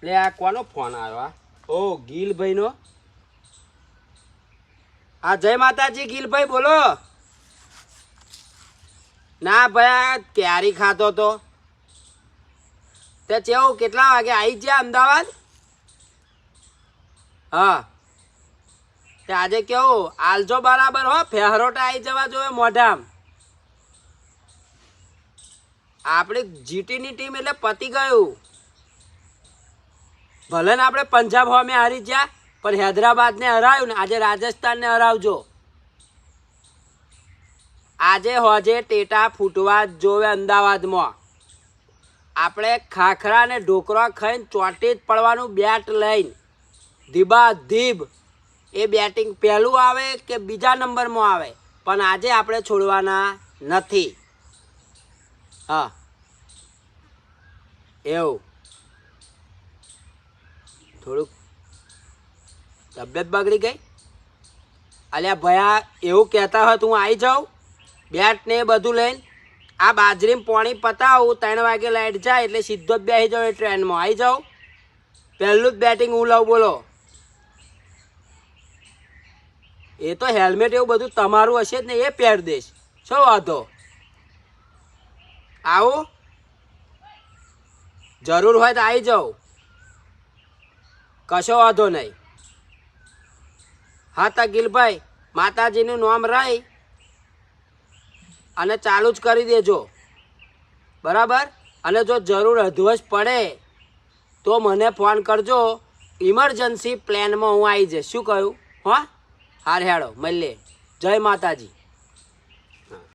લે આ કોનો ફોન આવ્યો આ? ઓ ગિલભાઈનો. હા જય માતાજી ગિલભાઈ બોલો. ના ભાઈ આ કેરી ખાતો તો તે ચેવું કેટલા વાગે આવી ગયા અમદાવાદ? હા તે આજે કેવું આલજો બરાબર હો, ફેહરોટા આવી જવા જોઈએ મોઢામ. આપણી જીટીની ટીમ એટલે પતી ગયું. ભલે ને આપણે પંજાબ હોમે હારી ગયા પણ હૈદરાબાદને હરાવ્યું ને આજે રાજસ્થાનને હરાવજો. આજે હોજે ટેટા ફૂટવા જ જોવે અમદાવાદમાં. આપણે ખાખરા ને ઢોકળા ખાઈને ચોટી જ પડવાનું બેટ લઈને ધીબા ધીબ. એ બેટિંગ પહેલું આવે કે બીજા નંબરમાં આવે પણ આજે આપણે છોડવાના નથી. હા એવું થોડુંક તબિયત બગડી ગઈ. અલ્યા ભયા એવું કહેતા હોય તો હું આવી જાઉં બેટ ને બધું લઈને. આ બાજરીમાં પાણી પતાવું 3 વાગે લાઈટ જાય એટલે સીધો જ બેસી જાઉં એ ટ્રેનમાં આવી જાઉં. પહેલું જ બેટિંગ હું લઉં બોલો. એ તો હેલ્મેટ એવું બધું તમારું હશે જ ને એ પહેર દઈશ. શું વાંધો? આવું જરૂર હોય તો આવી જાઉં, કશો વાંધો નહીં. હા તા ગિલભાઈ માતાજીનું નામ રહી અને ચાલુ જ કરી દેજો બરાબર. અને જો જરૂર અધવશ પડે તો મને ફોન કરજો. ઇમરજન્સી પ્લાનમાં હું આવી જઈશ. શું કહ્યું? હા હાર હેડો મળીએ. જય માતાજી.